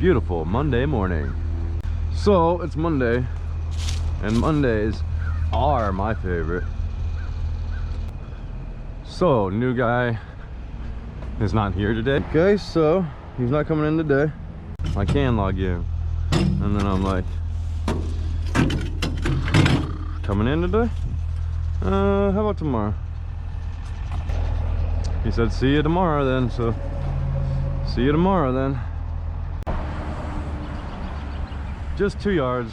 beautiful Monday morning. So it's Monday, and Mondays are my favorite. So new guy is not here today. Okay, so he's not coming in today. I can log in, and then I'm like, coming in today? How about tomorrow? He said, see you tomorrow then, so see you tomorrow then. Just 2 yards.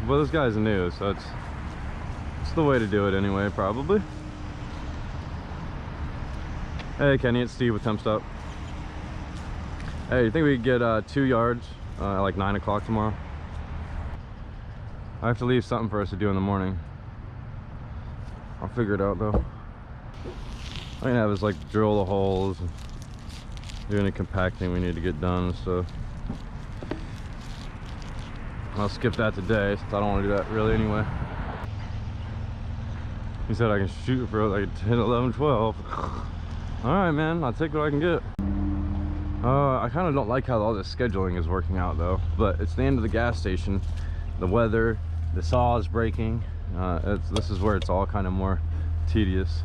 Well, this guy's new, so it's the way to do it anyway, probably. Hey Kenny, it's Steve with Temp Stop. Hey, you think we could get 2 yards at like 9 o'clock tomorrow? I have to leave something for us to do in the morning. I'll figure it out though. All I can have is like drill the holes and do any compacting we need to get done, so I'll skip that today since I don't want to do that really anyway. He said I can shoot for like 10, 11, 12. All right, man, I'll take what I can get. I kind of don't like how all this scheduling is working out though, but it's the end of the gas station. The weather, the saw is breaking. This is where it's all kind of more tedious.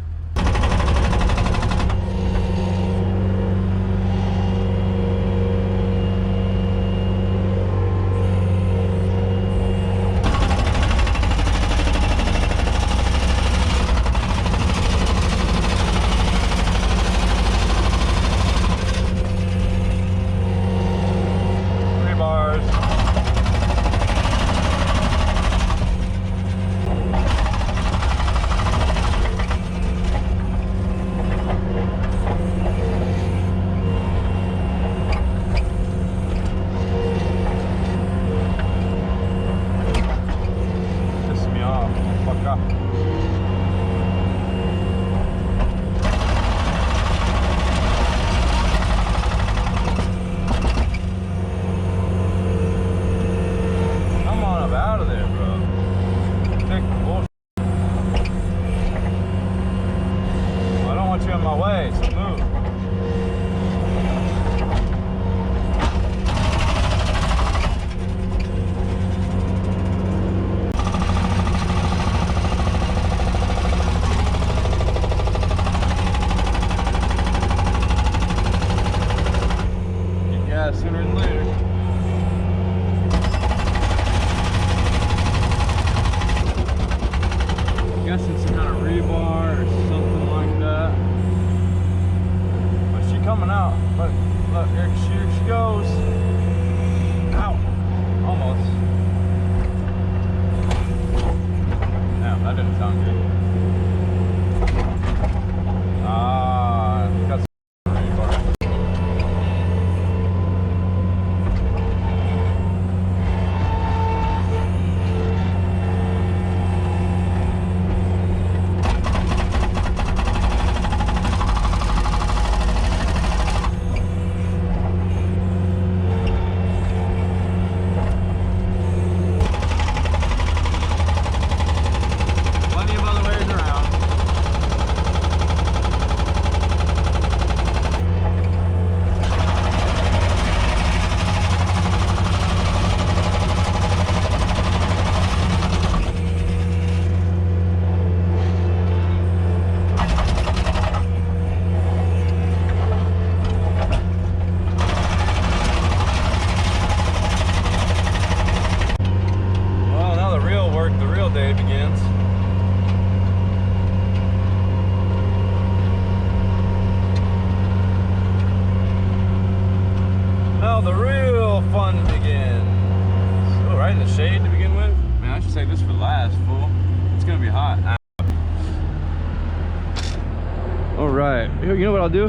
You know what I'll do?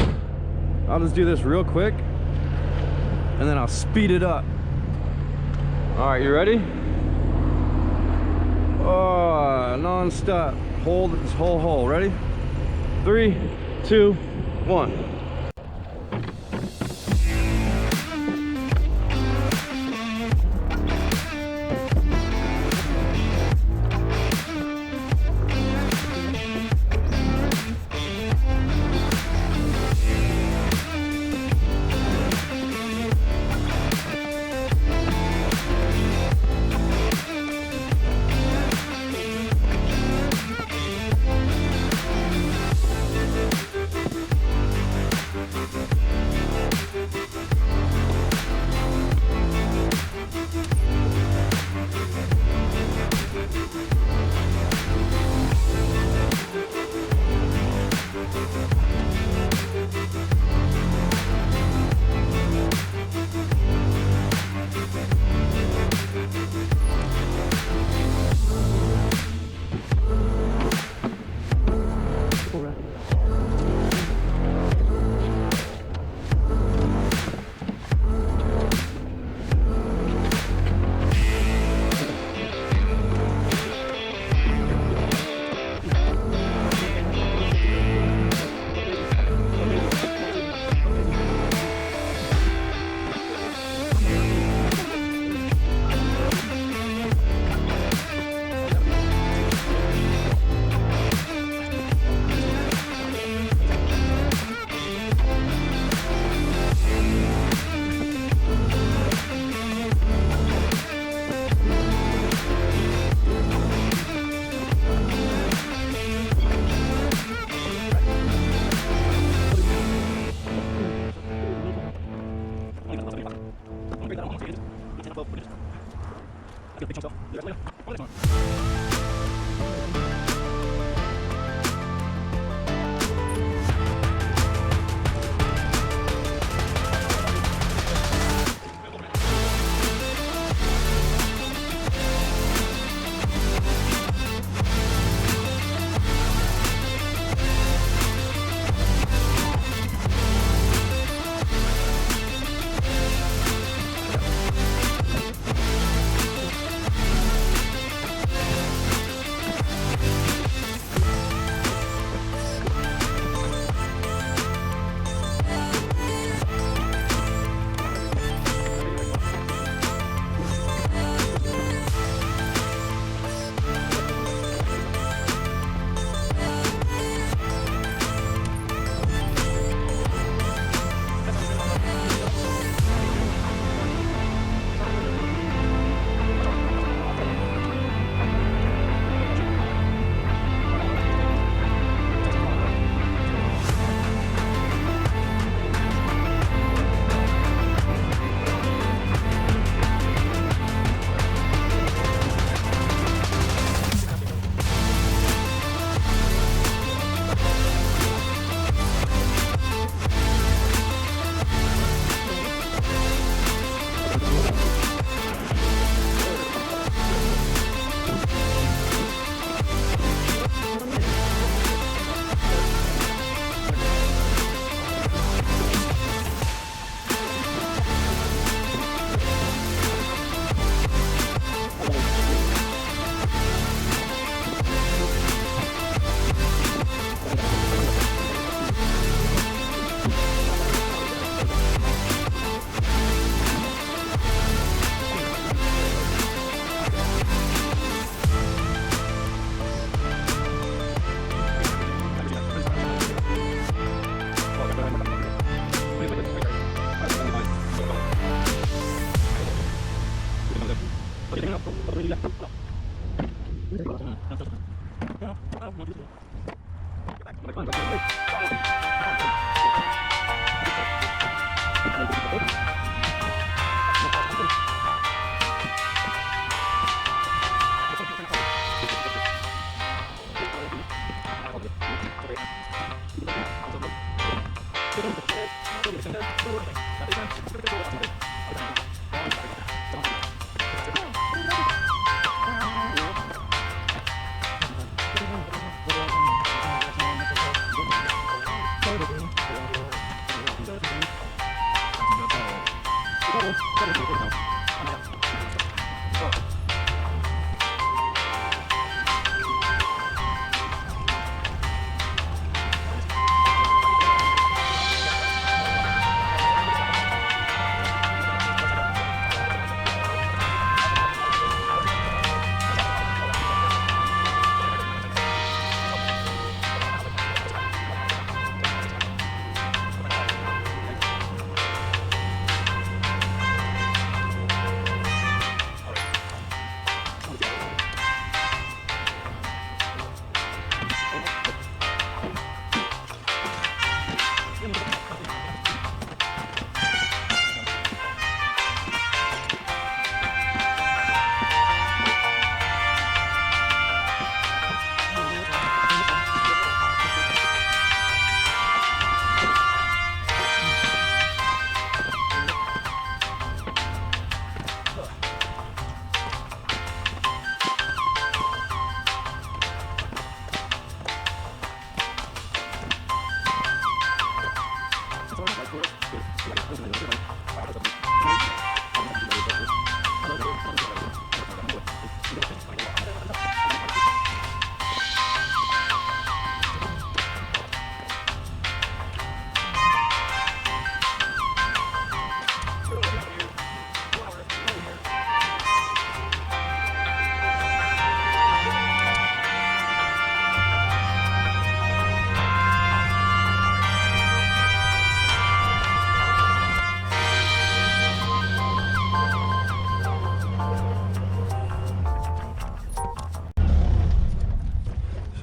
I'll just do this real quick and then I'll speed it up. All right, you ready? Oh, non-stop. Hold this whole hole. Ready? 3, 2, 1.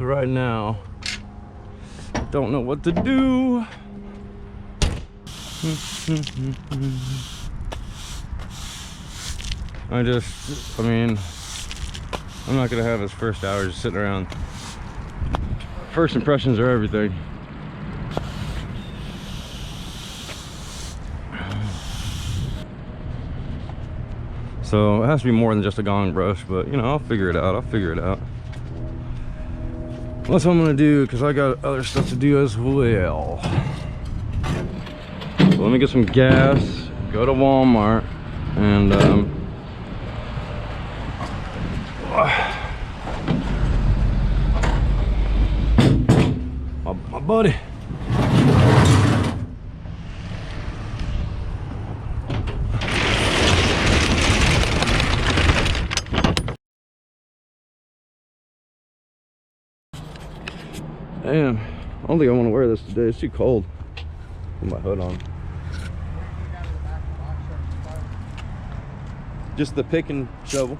So right now, don't know what to do. I mean, I'm not gonna have his first hour just sitting around. First impressions are everything. So it has to be more than just a gong brush, but you know, I'll figure it out. That's what I'm gonna do, because I got other stuff to do as well. So let me get some gas, go to Walmart, and my buddy. Damn, I don't think I want to wear this today. It's too cold. Put my hood on. Just the pick and shovel.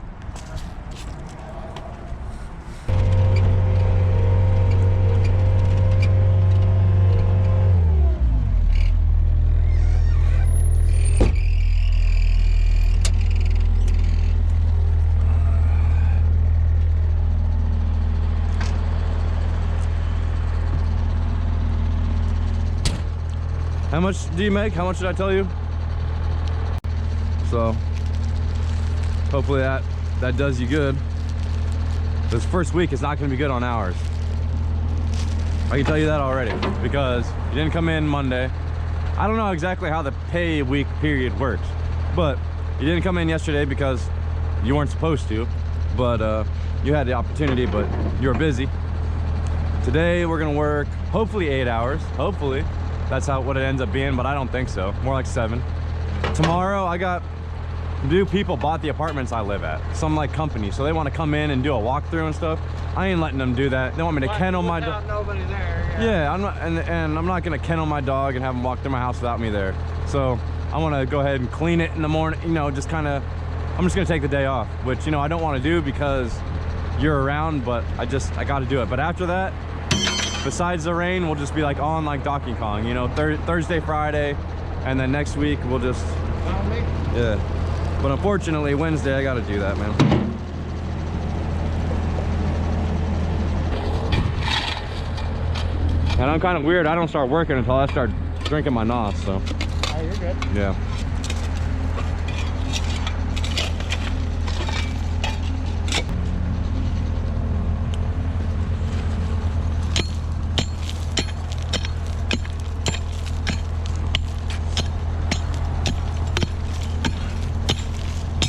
How much do you make? How much did I tell you? So hopefully that does you good. This first week is not going to be good on hours. I can tell you that already, because you didn't come in Monday. I don't know exactly how the pay week period works, but you didn't come in yesterday because you weren't supposed to, but you had the opportunity, but you were busy. Today we're gonna work hopefully 8 hours. Hopefully that's what it ends up being, but I don't think so. More like 7. Tomorrow I got new people bought the apartments I live at, some like company, so they want to come in and do a walkthrough and stuff. I ain't letting them do that. They want me to kennel my dog. Nobody there. Yeah, I'm not, and I'm not gonna kennel my dog and have him walk through my house without me there. So I want to go ahead and clean it in the morning. You know, just kind of. I'm just gonna take the day off, which, you know, I don't want to do because you're around, but I got to do it. But after that, besides the rain, we'll just be like on like Donkey Kong, you know, Thursday, Friday, and then next week we'll just, yeah. But unfortunately, Wednesday I got to do that, man. And I'm kind of weird. I don't start working until I start drinking my NOS, so. Oh, you're good. Yeah.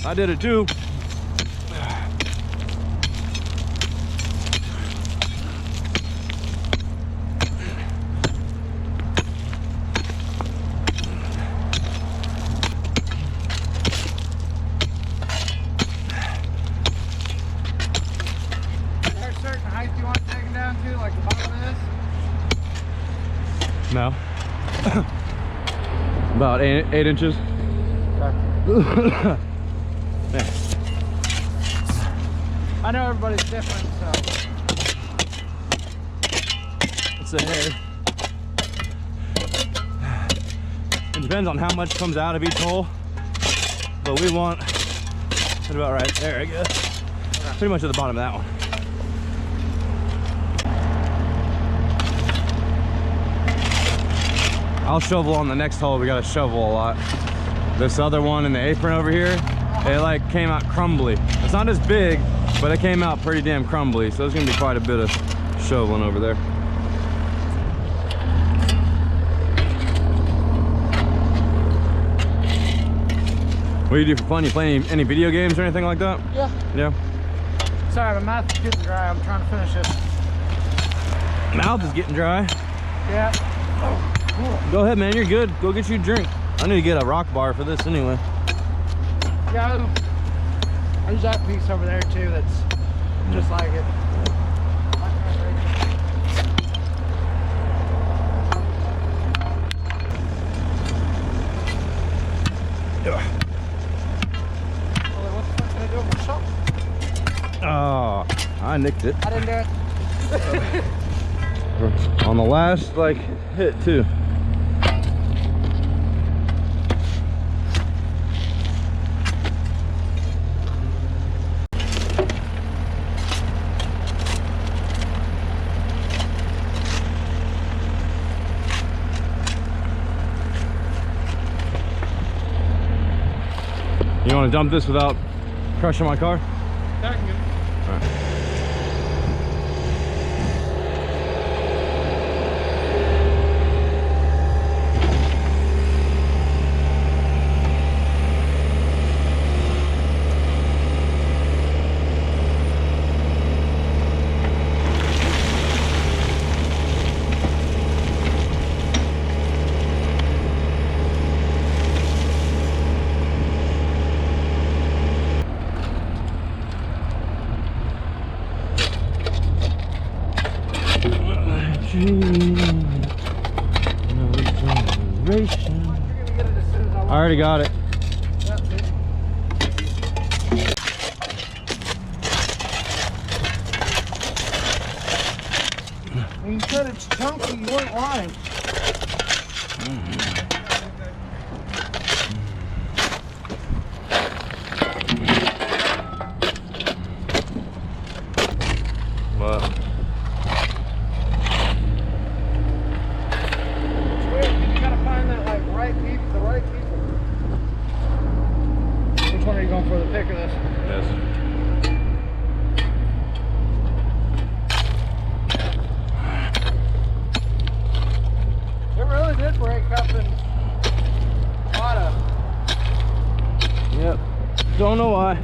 I did it too. Is there a certain height you want to take them down to, like the bottom of this? No. About 8 inches. Okay. Yeah. I know everybody's different, so. It's a hair. It depends on how much comes out of each hole, but we want it about right there, I guess. Pretty much at the bottom of that one. I'll shovel on the next hole. We gotta shovel a lot. This other one in the apron over here, it like came out crumbly. It's not as big, but it came out pretty damn crumbly. So there's gonna be quite a bit of shoveling over there. What do you do for fun? You play any video games or anything like that? Yeah. Yeah. Sorry, my mouth is getting dry. I'm trying to finish this. Mouth is getting dry. Yeah. Oh, cool. Go ahead, man. You're good. Go get you a drink. I need to get a rock bar for this anyway. Yeah. There's that piece over there too that's just like it. Oh, I nicked it. I didn't do it. On the last like hit too. You want to dump this without crushing my car? That can go. All right. I already got it. When you said it's chunky, you weren't lying. What? It's weird, 'cause you gotta find that like the right people. Which one are you going for, the pick or this? Yes. It really did break up in auto. Yep. Don't know why.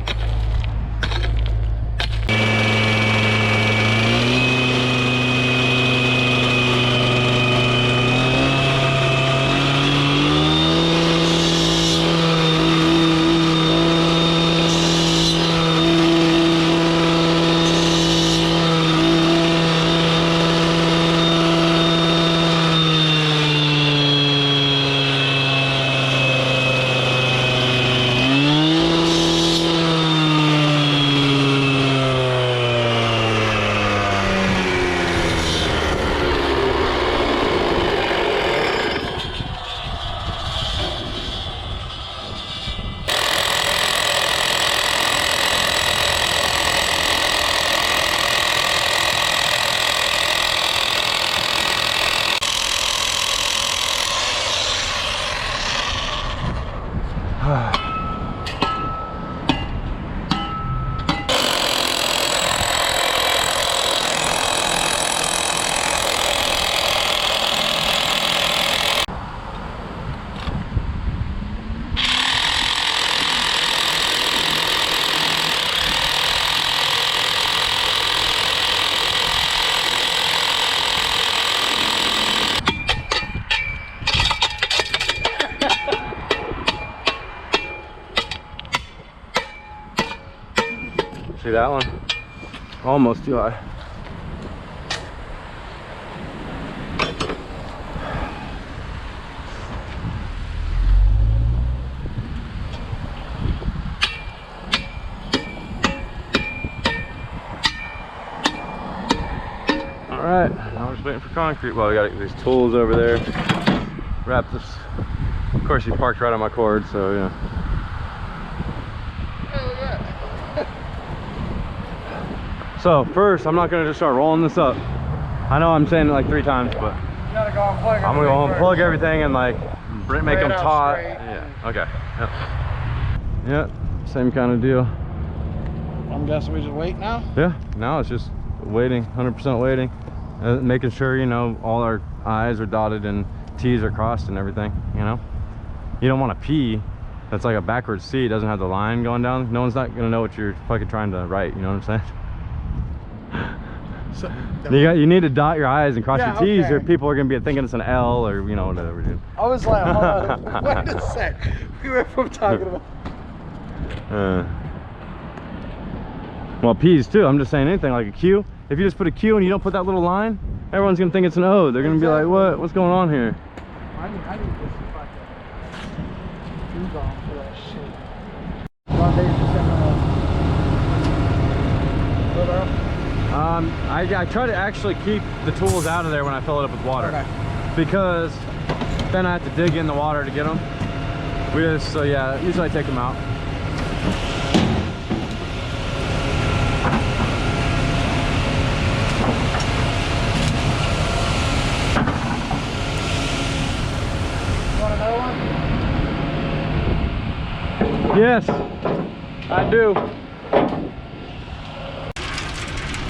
See that one? Almost too high. All right, now we're just waiting for concrete. Well, we got these tools over there. Wrap this. Of course, he parked right on my cord, so yeah. So first, I'm not gonna just start rolling this up. I know I'm saying it like 3 times, but You gotta go unplug everything. I'm gonna go unplug first. everything and like make them out taut. straight. Yeah. Okay. Yep. Same kind of deal. I'm guessing we just wait now? Yeah. Now it's just waiting, 100% waiting, making sure all our I's are dotted and T's are crossed and everything. You don't want to pee. That's like a backwards C. It doesn't have the line going down. No one's not gonna know what you're fucking trying to write. You know what I'm saying? So, You need to dot your I's and cross your T's, okay. or people are gonna be thinking it's an L or whatever, dude. I was like, hold on, wait a sec. We went from talking about. Well, P's too. I'm just saying anything like a Q. If you just put a Q and you don't put that little line, everyone's gonna think it's an O. They're gonna be like, what's going on here? I need this fucking shoes on for that shit. I try to actually keep the tools out of there when I fill it up with water. Okay. Because then I have to dig in the water to get them. So yeah, usually I take them out. You want another one? Yes, I do.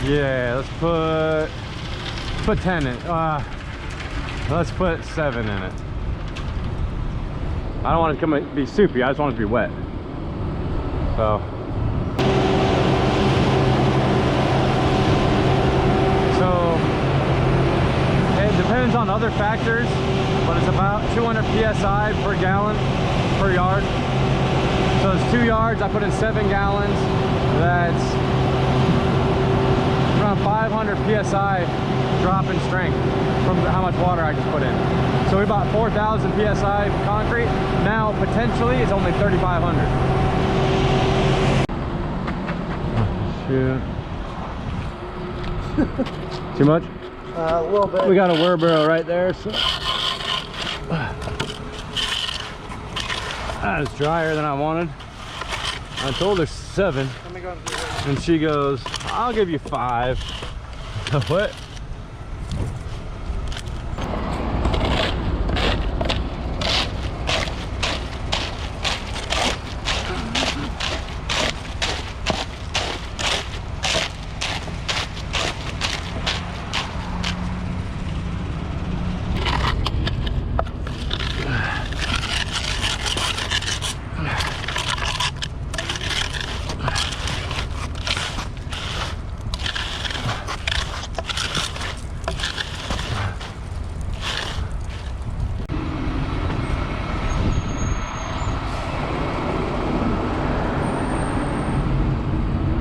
Yeah, let's put 10 in. Let's put 7 in it. I don't want it to be soupy, I just want it to be wet. So it depends on other factors, but it's about 200 psi per gallon per yard. So it's 2 yards, I put in 7 gallons. That's around 500 psi drop in strength from how much water I just put in. So we bought 4,000 psi concrete. Now potentially it's only 3,500. Shit. Too much? A little bit. We got a wheelbarrow right there, so that's drier than I wanted. I told her 7, Let me go and do it. and she goes, "I'll give you 5." What?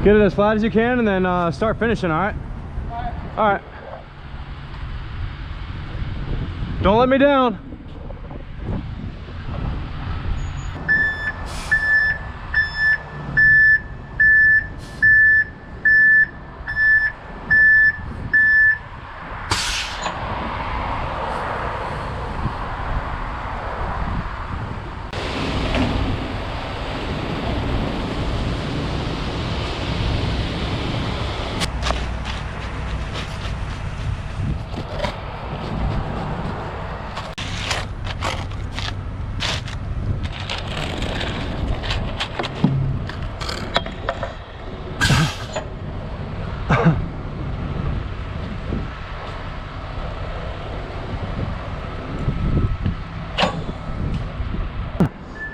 Get it as flat as you can and then start finishing, all right? All right. Don't let me down.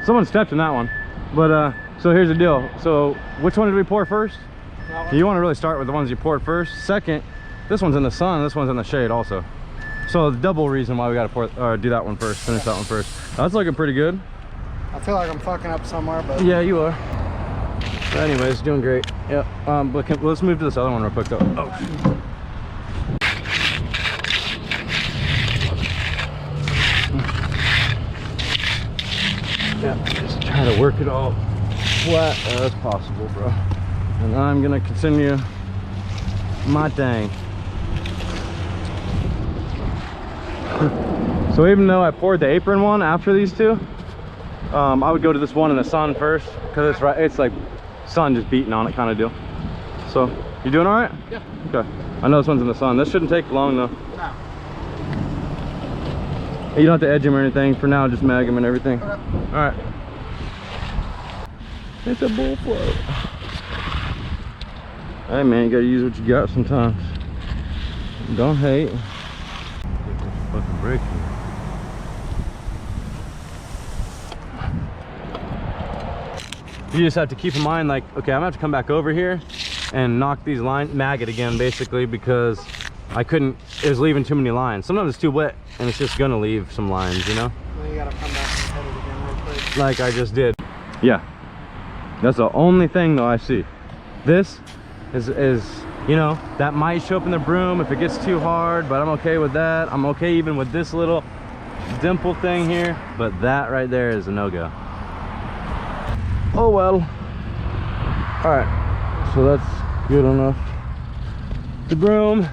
Someone stepped in that one, but so here's the deal. So which one did we pour first? You want to really start with the ones you poured first. Second, this one's in the sun, this one's in the shade also. So the double reason why we got to do that one first, finish that one first. That's looking pretty good. I feel like I'm fucking up somewhere, but Yeah, you are. But anyways, doing great. Yeah. But let's move to this other one real quick though. Oh. Yeah, just try to work it all flat as possible, bro. And I'm gonna continue my thing. So even though I poured the apron one after these two, I would go to this one in the sun first because it's right. It's like sun just beating on it kind of deal. So you doing all right? yeah. Okay. I know this one's in the sun. This shouldn't take long though. No. You don't have to edge them or anything. For now, just mag them and everything. Okay. All right. It's a bull float. Hey man, you gotta use what you got sometimes. Don't hate. Get this fucking brake here. You just have to keep in mind, like, okay, I'm gonna have to come back over here and knock these lines, mag it again, basically, because I couldn't, it was leaving too many lines. Sometimes it's too wet and it's just gonna leave some lines, you know? Then you gotta come back and hit it again real quick. Like I just did. Yeah, that's the only thing though I see. This is you know, that might show up in the broom if it gets too hard, but I'm okay with that. I'm okay even with this little dimple thing here, but that right there is a no-go. Oh well. All right, so that's good enough. The broom.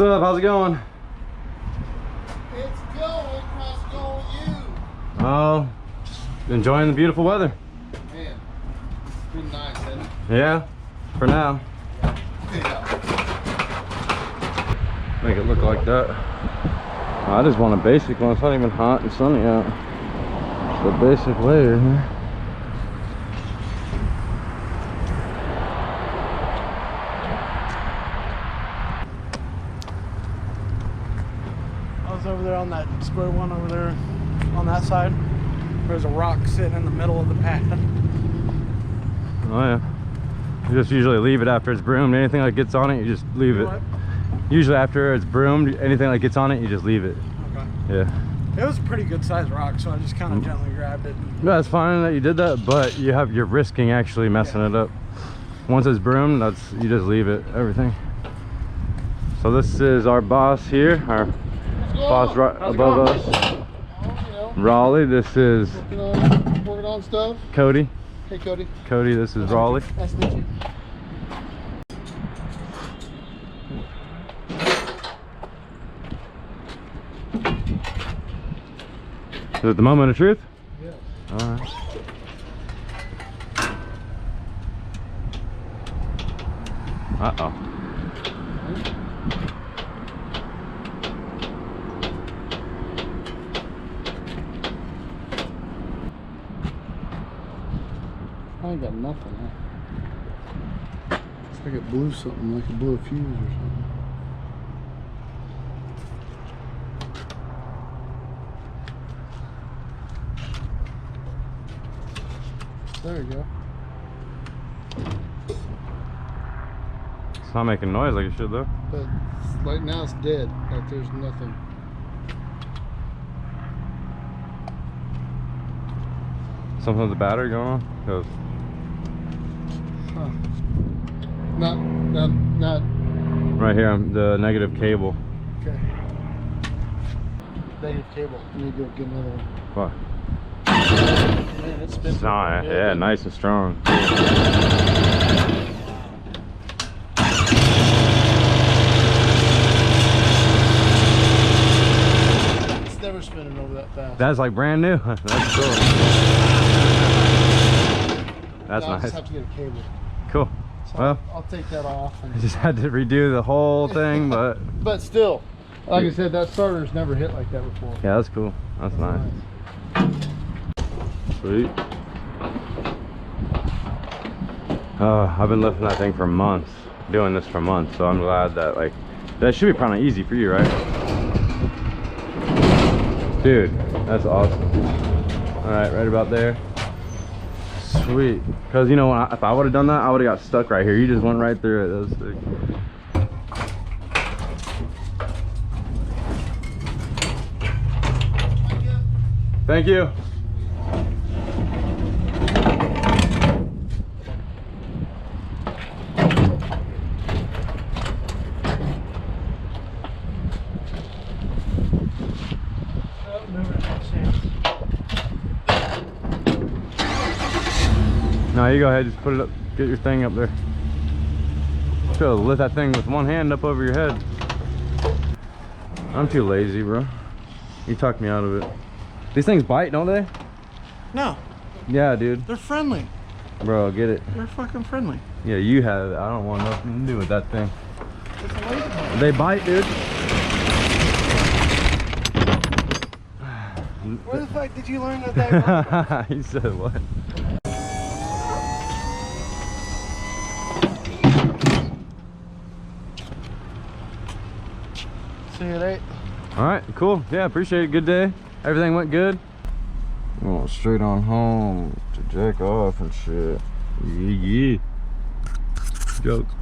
What's up? How's it going? It's going. How's it going with you? Oh, just enjoying the beautiful weather. Man, it's been nice, hasn't it? Yeah, for now. Yeah. Make it look like that. I just want a basic one. It's not even hot and sunny out. Just a basic layer here. I was over there on that square one over there on that side. There's a rock sitting in the middle of the path. Oh yeah. You just usually leave it after it's broomed. Anything that gets on it, you just leave it. What? Usually after it's broomed, anything that gets on it, you just leave it. Okay. Yeah. It was a pretty good sized rock, so I just kind of gently grabbed it. Yeah, it's fine that you did that, but you're risking actually messing it up. Once it's broomed, you just leave it, everything. So this is our boss here, our boss right above us. Oh, you know, Raleigh, this is working on stuff. Cody. Hey, Cody. Cody, this is Raleigh. Nice to meet you. Is it the moment of truth? Yeah. All right. Uh-oh. I ain't got nothing. Huh? It's like it blew something, like it blew a fuse or something. There you go. It's not making noise like it should though. But right now it's dead. Like there's nothing. Something with the battery going on? 'Cause Huh. Not. right here, the negative cable. Okay. Negative cable. I need to go get another one. What? Man, it's been. Yeah, nice and strong. It's never spinning over that fast. That's like brand new. That's cool. That's I'll nice. just have to get a cable. Cool. So Well, I'll take that off. I just had to redo the whole thing, but But still, like I said, that starter's never hit like that before. yeah, that's cool. That's nice. Sweet. I've been lifting that thing for months, doing this for months, so I'm glad that that should be probably easy for you, right? Dude, that's awesome. All right, right about there. Sweet. Because you know, if I would have done that, I would have got stuck right here. You just went right through it. That was sick. Thank you. No, you go ahead, just put it up, get your thing up there. Should have lift that thing with one hand up over your head. I'm too lazy, bro. You talked me out of it. These things bite, don't they? No, Yeah, dude. they're friendly. Bro, get it. They're fucking friendly. Yeah, you have it. I don't want nothing to do with that thing. It's a lazy bone. They bite, dude. Where the fuck did you learn that? He said what? See you at 8. All right, cool. Yeah, appreciate it. Good day. Everything went good. Going straight on home to jack off and shit. Yeah. Jokes.